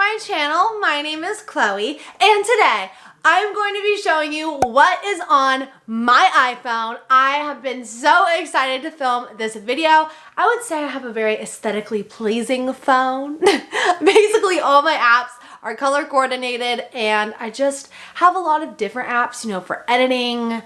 my channel. My name is Chloe, and today I'm going to be showing you what is on my iPhone. I have been so excited to film this video. I would say I have a very aesthetically pleasing phone. Basically, all my apps are color coordinated, and I just have a lot of different apps, you know, for editing,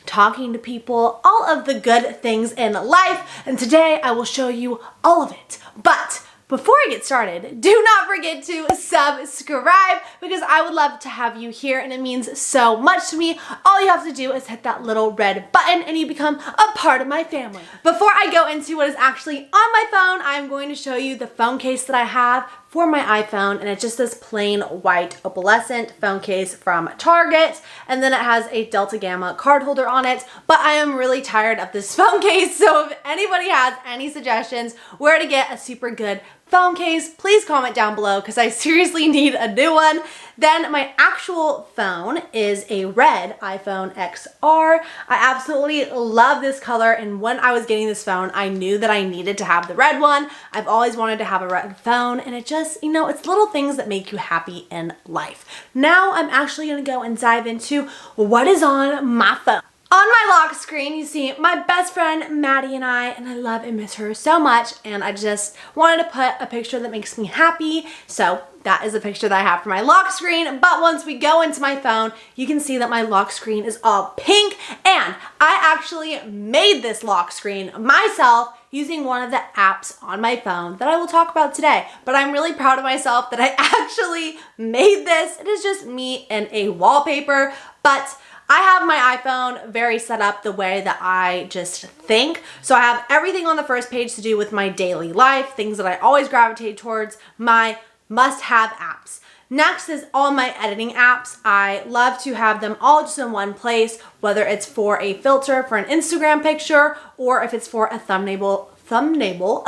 talking to people, all of the good things in life. And today I will show you all of it. But before I get started, do not forget to subscribe because I would love to have you here and it means so much to me. All you have to do is hit that little red button and you become a part of my family. Before I go into what is actually on my phone, I'm going to show you the phone case that I have for my iPhone, and it's just this plain white opalescent phone case from Target, and then it has a Delta Gamma card holder on it. But I am really tired of this phone case, so if anybody has any suggestions where to get a super good phone case, please comment down below because I seriously need a new one. Then my actual phone is a red iPhone XR. I absolutely love this color, and when I was getting this phone, I knew that I needed to have the red one. I've always wanted to have a red phone, and it just, you know, it's little things that make you happy in life. Now I'm actually gonna go and dive into what is on my phone. On my lock screen, you see my best friend, Maddie, and I love and miss her so much, and I just wanted to put a picture that makes me happy, so that is a picture that I have for my lock screen. But once we go into my phone, you can see that my lock screen is all pink, and I actually made this lock screen myself using one of the apps on my phone that I will talk about today. But I'm really proud of myself that I actually made this. It is just me and a wallpaper, but I have my iPhone very set up the way that I just think. So I have everything on the first page to do with my daily life, things that I always gravitate towards, my must-have apps. Next is all my editing apps. I love to have them all just in one place, whether it's for a filter for an Instagram picture or if it's for a thumbnail, a thumbnail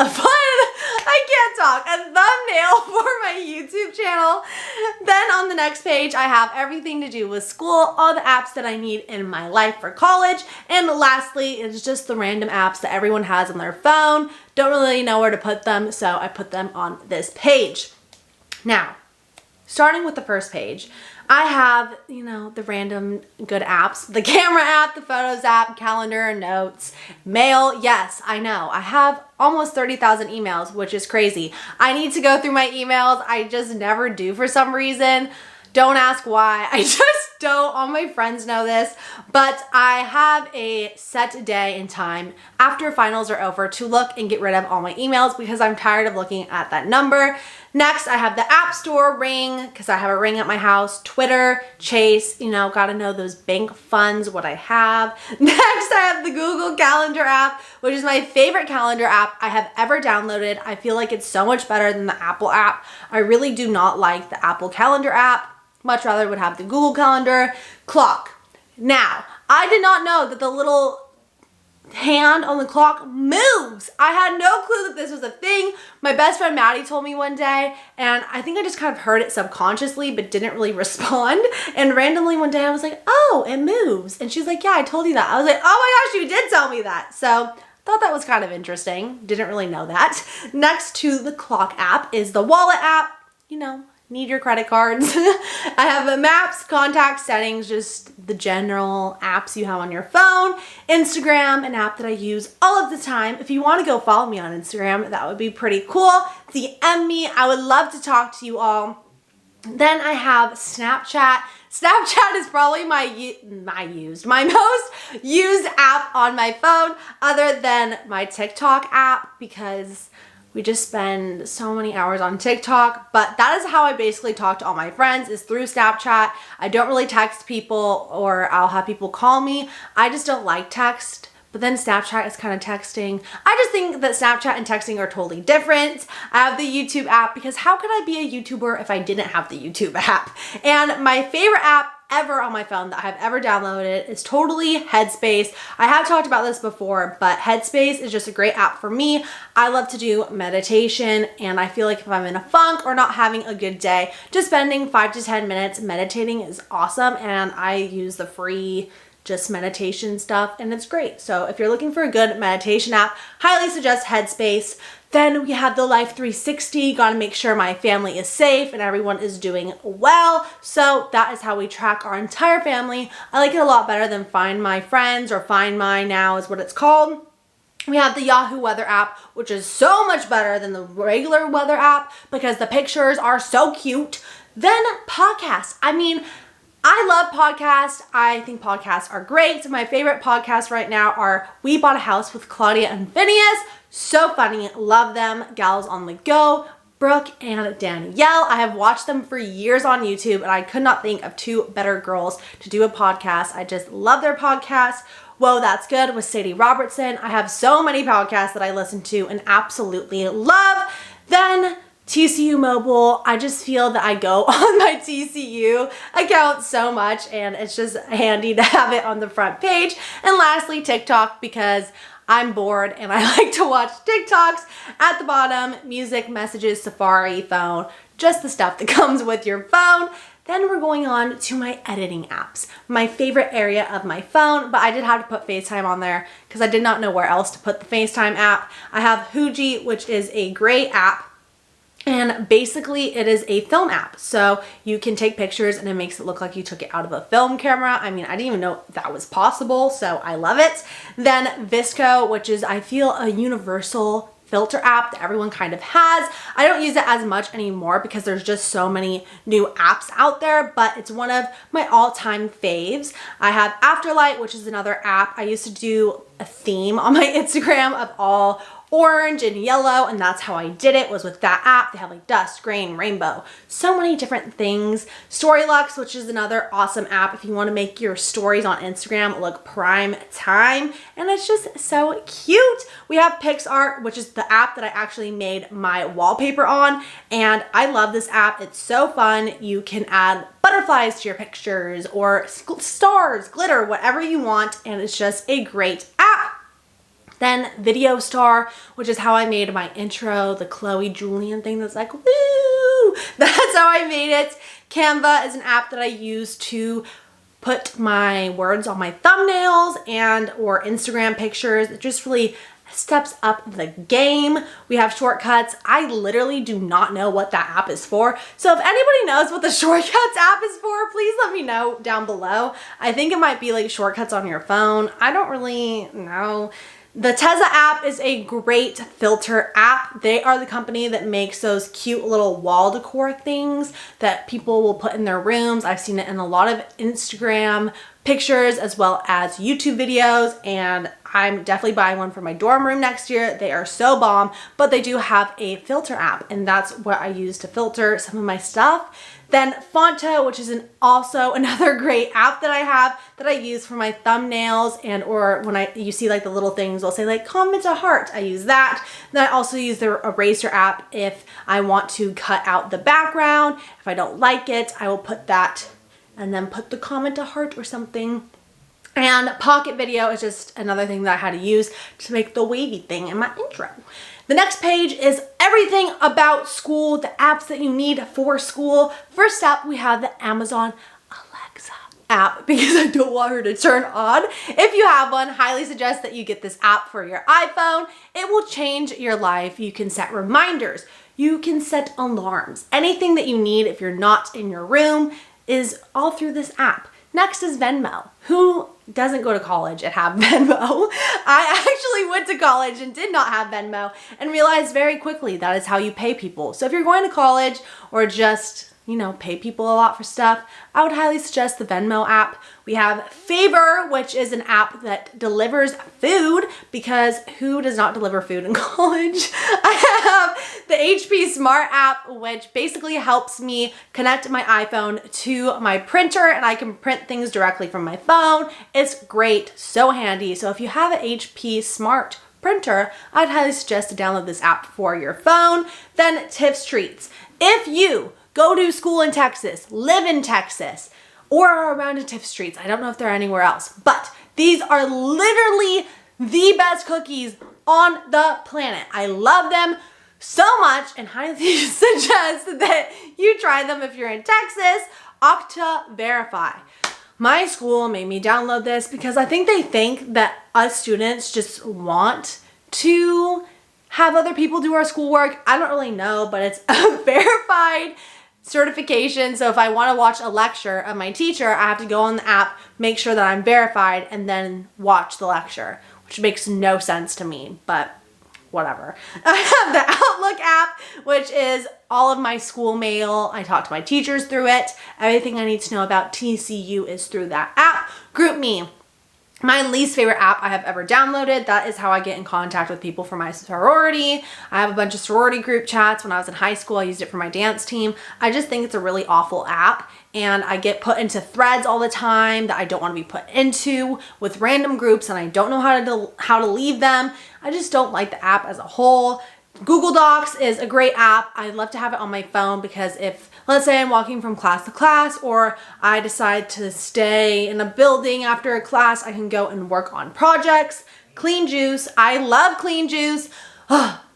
for my YouTube channel. Then on the next page, I have everything to do with school, all the apps that I need in my life for college. And lastly, it's just the random apps that everyone has on their phone. Don't really know where to put them, so I put them on this page. Now, starting with the first page, I have, you know, the random good apps, the camera app, the photos app, calendar, notes, mail. Yes, I know. I have almost 30,000 emails, which is crazy. I need to go through my emails. I just never do for some reason. Don't ask why. I just don't. All my friends know this, but I have a set day and time after finals are over to look and get rid of all my emails because I'm tired of looking at that number. Next, I have the App Store, Ring, because I have a Ring at my house, Twitter, Chase, you know, gotta know those bank funds, what I have. Next, I have the Google Calendar app, which is my favorite calendar app I have ever downloaded. I feel like it's so much better than the Apple app. I really do not like the Apple Calendar app. Much rather would have the Google Calendar. Clock. Now, I did not know that the little hand on the clock moves. I had no clue that this was a thing. My best friend Maddie told me one day, and I think I just kind of heard it subconsciously but didn't really respond. And randomly one day I was like, oh, it moves. And she's like, yeah, I told you that. I was like, oh my gosh, you did tell me that. So thought that was kind of interesting. Didn't really know that. Next to the clock app is the wallet app. You know, need your credit cards. I have maps, contacts, settings, just the general apps you have on your phone. Instagram, an app that I use all of the time. If you want to go follow me on Instagram, that would be pretty cool. DM me. I would love to talk to you all. Then I have Snapchat. Snapchat is probably my most used app on my phone other than my TikTok app because we just spend so many hours on TikTok, but that is how I basically talk to all my friends, is through Snapchat. I don't really text people, or I'll have people call me. I just don't like text, but then Snapchat is kind of texting. I just think that Snapchat and texting are totally different. I have the YouTube app because how could I be a YouTuber if I didn't have the YouTube app? And my favorite app ever on my phone that I've ever downloaded is totally Headspace. I have talked about this before, but Headspace is just a great app for me. I love to do meditation, and I feel like if I'm in a funk or not having a good day, just spending 5 to 10 minutes meditating is awesome, and I use the free just meditation stuff, and it's great. So if you're looking for a good meditation app, highly suggest Headspace. Then we have the Life 360, gotta make sure my family is safe and everyone is doing well. So that is how we track our entire family. I like it a lot better than Find My Friends, or Find My Now is what it's called. We have the Yahoo Weather app, which is so much better than the regular weather app because the pictures are so cute. Then podcasts. I mean, I love podcasts. I think podcasts are great. My favorite podcasts right now are We Bought a House with Claudia and Phineas. So funny. Love them. Gals on the Go. Brooke and Danielle. I have watched them for years on YouTube, and I could not think of two better girls to do a podcast. I just love their podcast. Whoa, That's Good with Sadie Robertson. I have so many podcasts that I listen to and absolutely love. Then TCU Mobile. I just feel that I go on my TCU account so much, and it's just handy to have it on the front page. And lastly, TikTok, because I'm bored and I like to watch TikToks. At the bottom, music, messages, Safari, phone, just the stuff that comes with your phone. Then we're going on to my editing apps, my favorite area of my phone, but I did have to put FaceTime on there because I did not know where else to put the FaceTime app. I have Huji, which is a great app, and basically it is a film app. So you can take pictures and it makes it look like you took it out of a film camera. I mean, I didn't even know that was possible, so I love it. Then Visco, which is, I feel, a universal filter app that everyone kind of has. I don't use it as much anymore because there's just so many new apps out there, but it's one of my all-time faves. I have Afterlight, which is another app. I used to do a theme on my Instagram of all orange and yellow, and that's how I did it, was with that app. They have like dust, grain, rainbow, so many different things. Storylux, which is another awesome app if you want to make your stories on Instagram look prime time, and it's just so cute. We have PixArt, which is the app that I actually made my wallpaper on, and I love this app. It's so fun. You can add butterflies to your pictures or stars, glitter, whatever you want, and it's just a great app. Then Video Star, which is how I made my intro, the Chloedjulian thing that's like, woo! That's how I made it. Canva is an app that I use to put my words on my thumbnails and or Instagram pictures. It just really steps up the game. We have Shortcuts. I literally do not know what that app is for. So if anybody knows what the Shortcuts app is for, please let me know down below. I think it might be like shortcuts on your phone. I don't really know. The Tezza app is a great filter app. They are the company that makes those cute little wall decor things that people will put in their rooms. I've seen it in a lot of Instagram pictures as well as YouTube videos, and I'm definitely buying one for my dorm room next year. They are so bomb, but they do have a filter app, and that's what I use to filter some of my stuff. Then Fonto, which is also another great app that I have that I use for my thumbnails, and or when you see like the little things, I'll say like comment a heart. I use that. Then I also use the eraser app if I want to cut out the background. If I don't like it, I will put that and then put the comment a heart or something. And Pocket Video is just another thing that I had to use to make the wavy thing in my intro. The next page is everything about school, the apps that you need for school. First up, we have the Amazon Alexa app because I don't want her to turn on. If you have one, highly suggest that you get this app for your iPhone. It will change your life. You can set reminders. You can set alarms. Anything that you need if you're not in your room is all through this app. Next is Venmo. Who doesn't go to college and have Venmo? I actually went to college and did not have Venmo and realized very quickly that is how you pay people. So if you're going to college or just, you know, pay people a lot for stuff, I would highly suggest the Venmo app. We have Favor, which is an app that delivers food, because who does not deliver food in college? I have the HP Smart app, which basically helps me connect my iPhone to my printer, and I can print things directly from my phone. It's great, so handy. So if you have an HP Smart printer, I'd highly suggest to download this app for your phone. Then Tips Treats. If you go to school in Texas, live in Texas, or are around in Tips Treats, I don't know if they're anywhere else, but these are literally the best cookies on the planet. I love them so much and highly suggest that you try them if you're in Texas. Okta Verify. My school made me download this because I think they think that us students just want to have other people do our schoolwork. I don't really know, but it's a verified certification. So if I want to watch a lecture of my teacher, I have to go on the app, make sure that I'm verified, and then watch the lecture, which makes no sense to me, but whatever. I have the Outlook app, which is all of my school mail. I talk to my teachers through it. Everything I need to know about TCU is through that app. GroupMe, my least favorite app I have ever downloaded. That is how I get in contact with people from my sorority. I have a bunch of sorority group chats. When I was in high school, I used it for my dance team. I just think it's a really awful app, and I get put into threads all the time that I don't want to be put into with random groups, and I don't know how to leave them. I just don't like the app as a whole. Google Docs is a great app. I'd love to have it on my phone because if, let's say I'm walking from class to class, or I decide to stay in a building after a class, I can go and work on projects. Clean Juice, I love Clean Juice.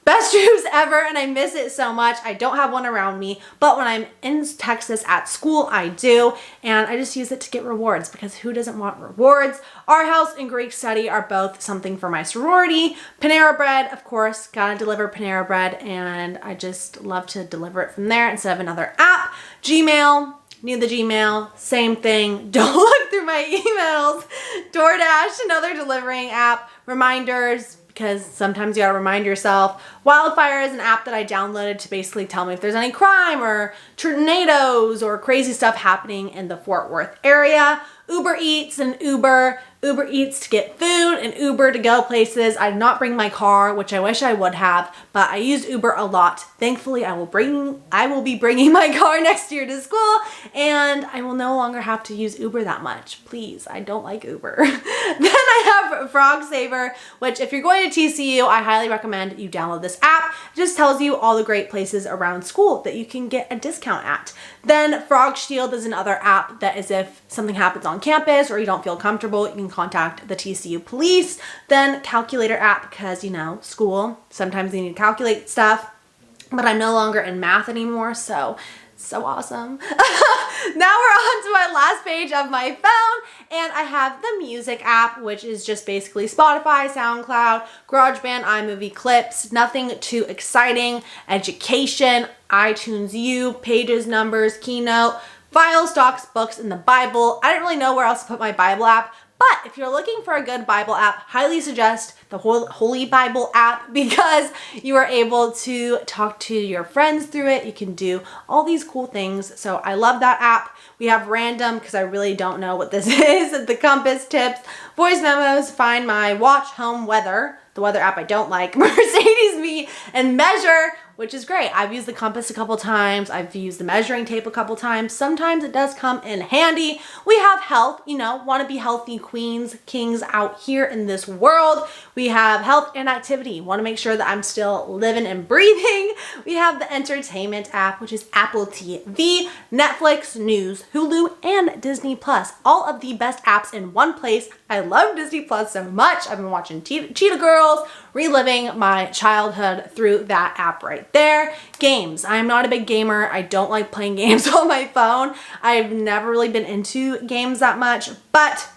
Best juice ever, and I miss it so much. I don't have one around me, but when I'm in Texas at school, I do, and I just use it to get rewards because who doesn't want rewards? Our House and Greek Study are both something for my sorority. Panera Bread, of course, gotta deliver Panera Bread, and I just love to deliver it from there instead of another app. Gmail, need the Gmail, same thing. Don't look through my emails. DoorDash, another delivering app. Reminders, because sometimes you gotta remind yourself. Wildfire is an app that I downloaded to basically tell me if there's any crime or tornadoes or crazy stuff happening in the Fort Worth area. Uber Eats and Uber. Uber Eats to get food and Uber to go places. I did not bring my car, which I wish I would have, but I used Uber a lot. Thankfully, I will be bringing my car next year to school, and I will no longer have to use Uber that much. Please, I don't like Uber. Then I have Frog Saver, which if you're going to TCU, I highly recommend you download this app. It just tells you all the great places around school that you can get a discount at. Then Frog Shield is another app that is if something happens on campus or you don't feel comfortable, you can contact the TCU police. Then Calculator app, because you know, school, sometimes they need to calculate stuff, but I'm no longer in math anymore, so awesome. Now we're on to my last page of my phone, and I have the music app, which is just basically Spotify, SoundCloud, GarageBand, iMovie clips, nothing too exciting. Education, iTunes U, Pages, Numbers, Keynote, files, docs, books, and the Bible. I didn't really know where else to put my Bible app, but if you're looking for a good Bible app, highly suggest the Holy Bible app because you are able to talk to your friends through it. You can do all these cool things. So I love that app. We have Random because I really don't know what this is. The Compass Tips, Voice Memos, Find My, Watch, Home, Weather, the weather app I don't like, Mercedes Me, and Measure, which is great. I've used the compass a couple times. I've used the measuring tape a couple times. Sometimes it does come in handy. We have health, you know, want to be healthy queens, kings out here in this world. We have health and activity. Want to make sure that I'm still living and breathing. We have the entertainment app, which is Apple TV, Netflix, News, Hulu, and Disney Plus. All of the best apps in one place. I love Disney Plus so much. I've been watching Cheetah Girls, reliving my childhood through that app right there. Games. I'm not a big gamer. I don't like playing games on my phone. I've never really been into games that much, but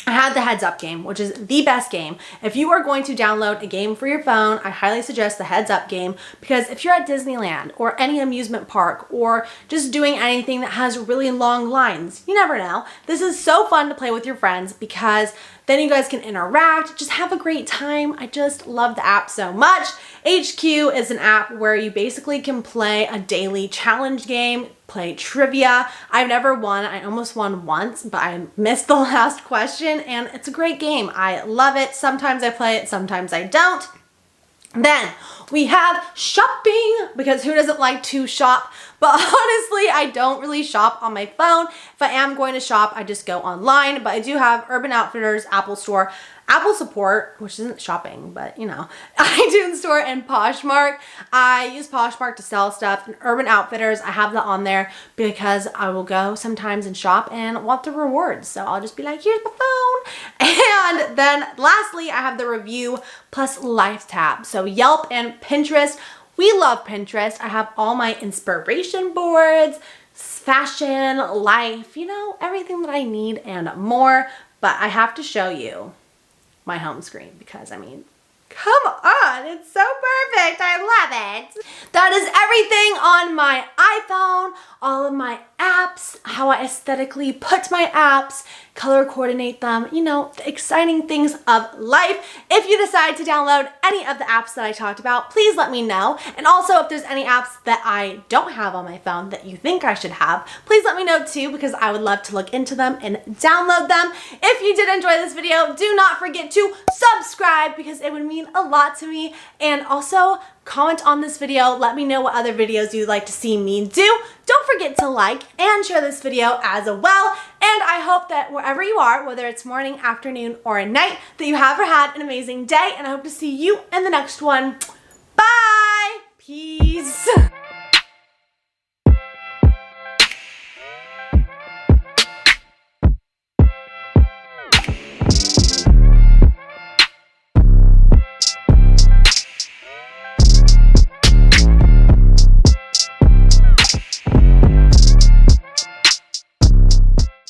I had the Heads Up game, which is the best game. If you are going to download a game for your phone, I highly suggest the Heads Up game because if you're at Disneyland or any amusement park or just doing anything that has really long lines, you never know. This is so fun to play with your friends because then you guys can interact, just have a great time. I just love the app so much. HQ is an app where you basically can play a daily challenge game, play trivia. I've never won. I almost won once, but I missed the last question, and it's a great game. I love it. Sometimes I play it, sometimes I don't. Then we have shopping, because who doesn't like to shop? But honestly, I don't really shop on my phone. If I am going to shop, I just go online. But I do have Urban Outfitters, Apple Store, Apple Support, which isn't shopping, but you know, iTunes Store, and Poshmark. I use Poshmark to sell stuff, and Urban Outfitters, I have that on there because I will go sometimes and shop and want the rewards. So I'll just be like, here's my phone. And then lastly, I have the Review plus Life tab. So Yelp and Pinterest. We love Pinterest. I have all my inspiration boards, fashion, life, you know, everything that I need and more. But I have to show you my home screen because I mean, come on, it's so love it. That is everything on my iPhone, all of my apps, how I aesthetically put my apps, color coordinate them, you know, the exciting things of life. If you decide to download any of the apps that I talked about, please let me know. And also if there's any apps that I don't have on my phone that you think I should have, please let me know too, because I would love to look into them and download them. If you did enjoy this video, do not forget to subscribe because it would mean a lot to me. And also comment on this video, let me know what other videos you'd like to see me do. Don't forget to like and share this video as well. And I hope that wherever you are, whether it's morning, afternoon, or at night, that you have had an amazing day, and I hope to see you in the next one. Bye! Peace!